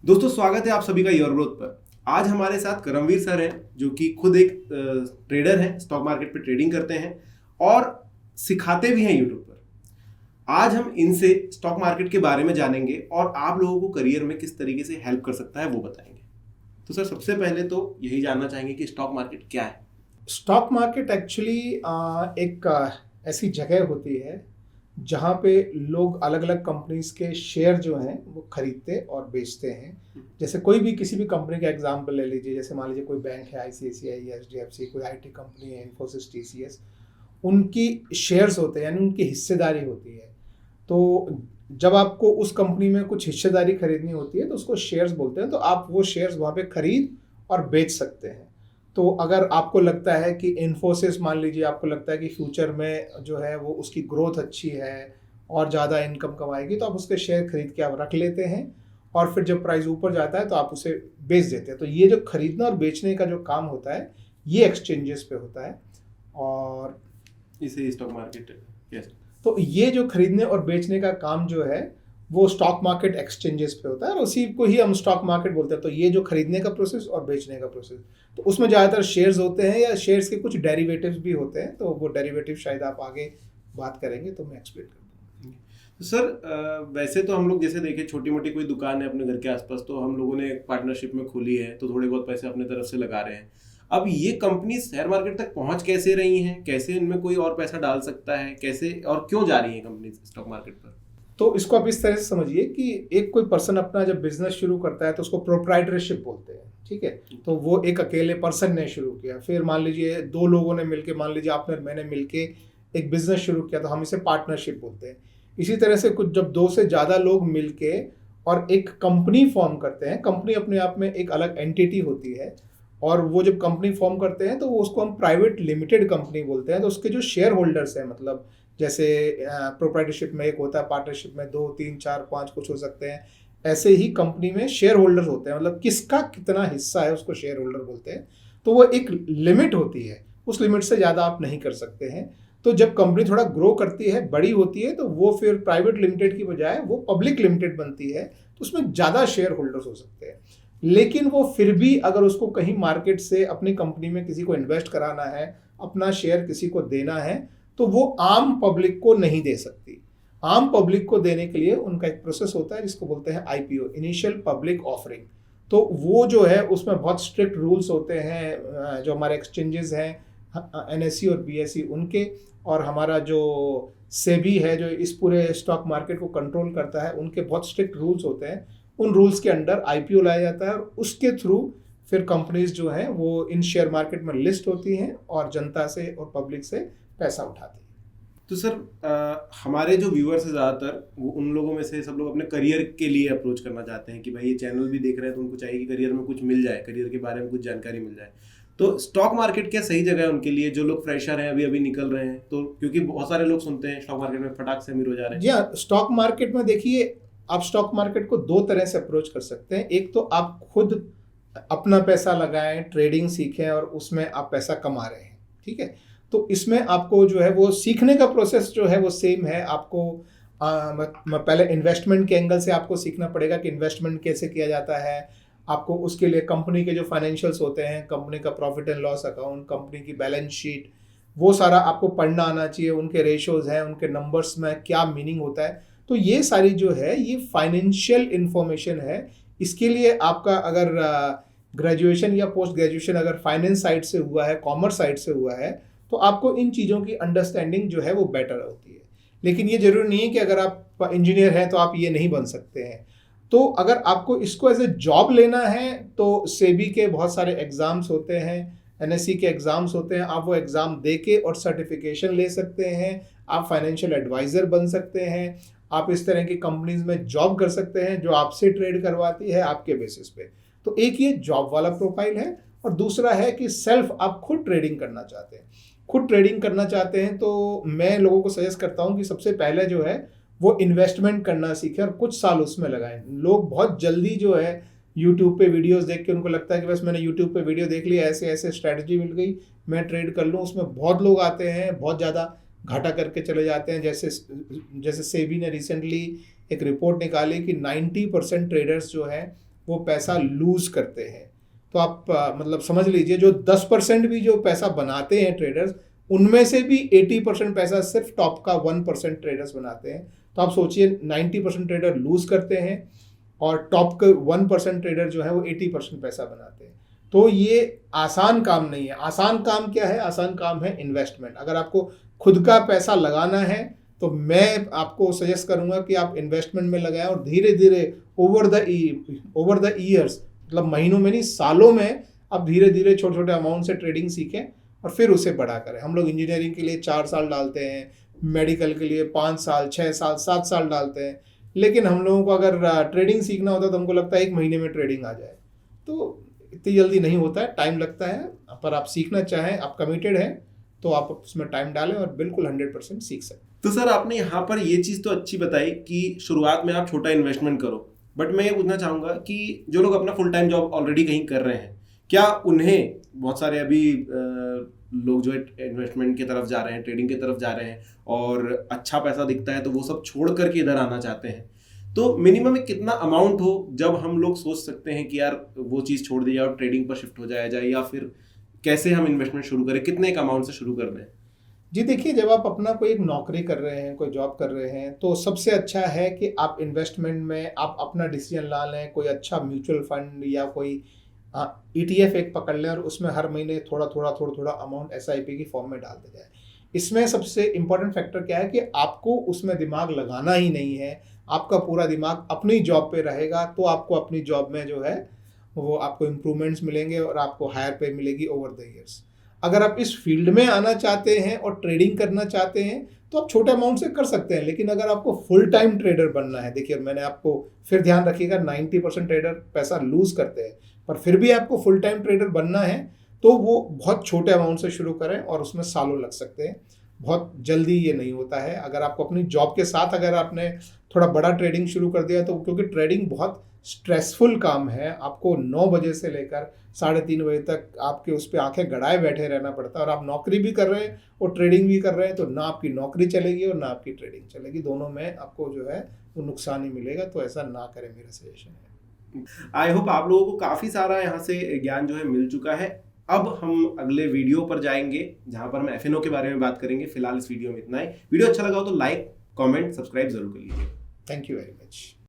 दोस्तों स्वागत है आप सभी का योर ग्रोथ पर। आज हमारे साथ करमवीर सर हैं जो कि खुद एक ट्रेडर हैं, स्टॉक मार्केट पे ट्रेडिंग करते हैं और सिखाते भी हैं यूट्यूब पर। आज हम इनसे स्टॉक मार्केट के बारे में जानेंगे और आप लोगों को करियर में किस तरीके से हेल्प कर सकता है वो बताएंगे। तो सर सबसे पहले तो यही जानना चाहेंगे कि स्टॉक मार्केट क्या है। स्टॉक मार्केट एक्चुअली एक ऐसी जगह होती है जहाँ पे लोग अलग अलग कंपनीज के शेयर जो हैं वो खरीदते और बेचते हैं। जैसे कोई भी किसी भी कंपनी का एग्जांपल ले लीजिए, जैसे मान लीजिए कोई बैंक है, आईसीआईसीआई, एचडीएफसी, कोई आईटी कंपनी है, इन्फोसिस, टीसीएस, उनकी शेयर्स होते हैं यानी उनकी हिस्सेदारी होती है। तो जब आपको उस कंपनी में कुछ हिस्सेदारी खरीदनी होती है तो उसको शेयर्स बोलते हैं। तो आप वो शेयर्स वहाँ पे खरीद और बेच सकते हैं। तो अगर आपको लगता है कि इन्फोसिस, मान लीजिए आपको लगता है कि फ्यूचर में जो है वो उसकी ग्रोथ अच्छी है और ज़्यादा इनकम कमाएगी, तो आप उसके शेयर खरीद के आप रख लेते हैं और फिर जब प्राइस ऊपर जाता है तो आप उसे बेच देते हैं। तो ये जो खरीदना और बेचने का जो काम होता है ये एक्सचेंजेस पे होता है। और इसे स्टॉक मार्केट yes. तो ये जो खरीदने और बेचने का काम जो है वो स्टॉक मार्केट एक्सचेंजेस पे होता है और उसी को ही हम स्टॉक मार्केट बोलते हैं। तो ये जो खरीदने का प्रोसेस और बेचने का प्रोसेस, तो उसमें ज़्यादातर शेयर्स होते हैं या शेयर्स के कुछ डेरिवेटिव्स भी होते हैं। तो वो डेरिवेटिव शायद आप आगे बात करेंगे तो मैं एक्सप्लेन कर दूँगा। तो सर वैसे तो हम लोग जैसे देखें छोटी मोटी कोई दुकान है अपने घर के आसपास, तो हम लोगों ने पार्टनरशिप में खोली है तो थोड़े बहुत पैसे अपने तरफ से लगा रहे हैं। अब ये कंपनी शेयर मार्केट तक पहुंच कैसे रही हैं, कैसे इनमें कोई और पैसा डाल सकता है, कैसे और क्यों जा रही है कंपनी स्टॉक मार्केट पर? तो इसको आप इस तरह से समझिए कि एक कोई पर्सन अपना जब बिजनेस शुरू करता है तो उसको प्रोप्राइटरशिप बोलते हैं, ठीक है। तो वो एक अकेले पर्सन ने शुरू किया, फिर मान लीजिए दो लोगों ने मिलके, मान लीजिए आपने और मैंने मिलके एक बिजनेस शुरू किया तो हम इसे पार्टनरशिप बोलते हैं। इसी तरह से कुछ जब दो से ज़्यादा लोग मिलके और एक कंपनी फॉर्म करते हैं, कंपनी अपने आप में एक अलग एंटिटी होती है और वो जब कंपनी फॉर्म करते हैं तो वो उसको हम प्राइवेट लिमिटेड कंपनी बोलते हैं। तो उसके जो शेयर होल्डर्स हैं, मतलब जैसे प्रोप्राइटरशिप में एक होता है, पार्टनरशिप में 2, 3, 4, 5 कुछ हो सकते हैं, ऐसे ही कंपनी में शेयर होल्डर्स होते हैं। मतलब किसका कितना हिस्सा है उसको शेयर होल्डर बोलते हैं। तो वो एक लिमिट होती है, उस लिमिट से ज़्यादा आप नहीं कर सकते हैं। तो जब कंपनी थोड़ा ग्रो करती है, बड़ी होती है, तो वो फिर प्राइवेट लिमिटेड की बजाय वो पब्लिक लिमिटेड बनती है। तो उसमें ज़्यादा शेयर होल्डर्स हो सकते हैं। लेकिन वो फिर भी अगर उसको कहीं मार्केट से अपनी कंपनी में किसी को इन्वेस्ट कराना है, अपना शेयर किसी को देना है, तो वो आम पब्लिक को नहीं दे सकती। आम पब्लिक को देने के लिए उनका एक प्रोसेस होता है जिसको बोलते हैं आईपीओ, इनिशियल पब्लिक ऑफरिंग। तो वो जो है उसमें बहुत स्ट्रिक्ट रूल्स होते हैं। जो हमारे एक्सचेंजेस हैं एनएससी और बीएसई उनके, और हमारा जो सेबी है जो इस पूरे स्टॉक मार्केट को कंट्रोल करता है, उनके बहुत स्ट्रिक्ट रूल्स होते हैं। उन रूल्स के अंडर आईपीओ लाया जाता है और उसके थ्रू फिर कंपनीज जो हैं वो इन शेयर मार्केट में लिस्ट होती हैं और जनता से और पब्लिक से पैसा उठाती है। तो सर हमारे जो व्यूअर्स हैं ज़्यादातर वो उन लोगों में से सब लोग अपने करियर के लिए अप्रोच करना चाहते हैं कि भाई ये चैनल भी देख रहे हैं तो उनको चाहिए कि करियर में कुछ मिल जाए, करियर के बारे में कुछ जानकारी मिल जाए। तो स्टॉक मार्केट क्या सही जगह है उनके लिए, जो लोग फ्रेशर हैं अभी निकल रहे हैं? तो क्योंकि बहुत सारे लोग सुनते हैं स्टॉक मार्केट में फटाक से अमीर हो जा रहे हैं। जी हाँ, स्टॉक मार्केट में देखिए, आप स्टॉक मार्केट को दो तरह से अप्रोच कर सकते हैं। एक तो आप खुद अपना पैसा लगाएं, ट्रेडिंग सीखें और उसमें आप पैसा कमा रहे हैं, ठीक है। तो इसमें आपको जो है वो सीखने का प्रोसेस जो है वो सेम है। आपको पहले इन्वेस्टमेंट के एंगल से आपको सीखना पड़ेगा कि इन्वेस्टमेंट कैसे किया जाता है। आपको उसके लिए कंपनी के जो फाइनेंशियल्स होते हैं, कंपनी का profit and loss account, company की बैलेंस शीट, वो सारा आपको पढ़ना आना चाहिए। उनके रेशोज़ हैं, उनके नंबर्स में क्या मीनिंग होता है। तो ये सारी जो है ये फाइनेंशियल इंफॉर्मेशन है। इसके लिए आपका अगर ग्रेजुएशन या पोस्ट ग्रेजुएशन अगर फाइनेंस साइड से हुआ है, कॉमर्स साइड से हुआ है, तो आपको इन चीज़ों की अंडरस्टैंडिंग जो है वो बेटर होती है। लेकिन ये जरूरी नहीं है कि अगर आप इंजीनियर हैं तो आप ये नहीं बन सकते हैं। तो अगर आपको इसको एज ए जॉब लेना है तो सेबी के बहुत सारे एग्ज़ाम्स होते हैं, एनएससी के एग्ज़ाम्स होते हैं। आप वो एग्ज़ाम दे के और सर्टिफिकेशन ले सकते हैं। आप फाइनेंशियल एडवाइज़र बन सकते हैं। आप इस तरह की कंपनीज में जॉब कर सकते हैं जो आपसे ट्रेड करवाती है आपके बेसिस पे। तो एक ये जॉब वाला प्रोफाइल है और दूसरा है कि सेल्फ आप खुद ट्रेडिंग करना चाहते हैं। खुद ट्रेडिंग करना चाहते हैं तो मैं लोगों को सजेस्ट करता हूं कि सबसे पहले जो है वो इन्वेस्टमेंट करना सीखें और कुछ साल उसमें लगाएं। लोग बहुत जल्दी जो है यूट्यूब पे वीडियोस देख के उनको लगता है कि बस मैंने यूट्यूब पे वीडियो देख ली, ऐसे ऐसे स्ट्रैटेजी मिल गई, मैं ट्रेड कर लूँ। उसमें बहुत लोग आते हैं, बहुत ज़्यादा घाटा करके चले जाते हैं। जैसे सेबी ने रिसेंटली एक रिपोर्ट निकाली कि 90% ट्रेडर्स जो हैं वो पैसा लूज करते हैं। तो आप मतलब समझ लीजिए जो 10% भी जो पैसा बनाते हैं ट्रेडर्स, उनमें से भी 80% पैसा सिर्फ टॉप का 1% ट्रेडर्स बनाते हैं। तो आप सोचिए 90% ट्रेडर लूज करते हैं और टॉप के 1% ट्रेडर जो है वो 80% पैसा बनाते हैं। तो ये आसान काम नहीं है। आसान काम क्या है? आसान काम है इन्वेस्टमेंट। अगर आपको खुद का पैसा लगाना है तो मैं आपको सजेस्ट करूंगा कि आप इन्वेस्टमेंट में लगाएं और धीरे धीरे ओवर द ईयर्स, मतलब महीनों में नहीं सालों में, आप धीरे धीरे छोटे छोटे अमाउंट से ट्रेडिंग सीखें और फिर उसे बड़ा करें। हम लोग इंजीनियरिंग के लिए 4 साल डालते हैं, मेडिकल के लिए 5 साल, 6 साल, 7 साल डालते हैं, लेकिन हम लोगों को अगर ट्रेडिंग सीखना होता है तो हमको लगता है 1 महीने में ट्रेडिंग आ जाए। तो इतनी जल्दी नहीं होता है, टाइम लगता है। पर आप सीखना चाहें, आप कमिटेड हैं तो आप उसमें टाइम डालें और बिल्कुल 100% सीख सकते हैं। तो सर आपने यहाँ पर ये चीज़ तो अच्छी बताई कि शुरुआत में आप छोटा इन्वेस्टमेंट करो, बट मैं ये पूछना चाहूँगा कि जो लोग अपना फुल टाइम जॉब ऑलरेडी कहीं कर रहे हैं, क्या उन्हें, बहुत सारे अभी लोग जो है इन्वेस्टमेंट की तरफ जा रहे हैं, ट्रेडिंग की तरफ जा रहे हैं और अच्छा पैसा दिखता है तो वो सब छोड़ करके इधर आना चाहते हैं, तो मिनिमम एक कितना अमाउंट हो जब हम लोग सोच सकते हैं कि यार वो चीज़ छोड़ दी जाए और ट्रेडिंग पर शिफ्ट हो जाया जाए, या फिर कैसे हम इन्वेस्टमेंट शुरू करें, कितने एक अमाउंट से शुरू कर दें? जी देखिए, जब आप अपना कोई एक नौकरी कर रहे हैं, कोई जॉब कर रहे हैं, तो सबसे अच्छा है कि आप इन्वेस्टमेंट में आप अपना डिसीजन ला लें। कोई अच्छा म्यूचुअल फंड या कोई ETF एक पकड़ लें और उसमें हर महीने थोड़ा थोड़ा अमाउंट SIP की फॉर्म में डालते जाए। इसमें सबसे इम्पोर्टेंट फैक्टर क्या है कि आपको उसमें दिमाग लगाना ही नहीं है, आपका पूरा दिमाग अपनी जॉब पे रहेगा। तो आपको अपनी जॉब में जो है वो आपको इम्प्रूवमेंट्स मिलेंगे और आपको हायर पे मिलेगी ओवर द ईयर्स। अगर आप इस फील्ड में आना चाहते हैं और ट्रेडिंग करना चाहते हैं तो आप छोटे अमाउंट से कर सकते हैं, लेकिन अगर आपको फुल टाइम ट्रेडर बनना है, देखिए मैंने आपको, फिर ध्यान रखिएगा 90% ट्रेडर पैसा लूज करते हैं, पर फिर भी आपको फुल टाइम ट्रेडर बनना है तो वो बहुत छोटे अमाउंट से शुरू करें और उसमें सालों लग सकते हैं। बहुत जल्दी ये नहीं होता है। अगर आपको अपनी जॉब के साथ अगर आपने थोड़ा बड़ा ट्रेडिंग शुरू कर दिया तो, क्योंकि ट्रेडिंग बहुत स्ट्रेसफुल काम है, आपको 9 बजे से लेकर 3:30 बजे तक आपके उस पर आंखें गड़ाए बैठे रहना पड़ता है और आप नौकरी भी कर रहे हैं और ट्रेडिंग भी कर रहे हैं, तो ना आपकी नौकरी चलेगी और ना आपकी ट्रेडिंग चलेगी, दोनों में आपको जो है वो नुकसान ही मिलेगा। तो ऐसा ना करें, मेरा सजेशन है। आई होप आप लोगों को काफ़ी सारा यहाँ से ज्ञान जो है मिल चुका है। अब हम अगले वीडियो पर जाएंगे जहाँ पर हम FNO के बारे में बात करेंगे। फिलहाल इस वीडियो में इतना ही। वीडियो अच्छा लगा हो तो लाइक, कमेंट, सब्सक्राइब जरूर कर लीजिए। Thank you very much.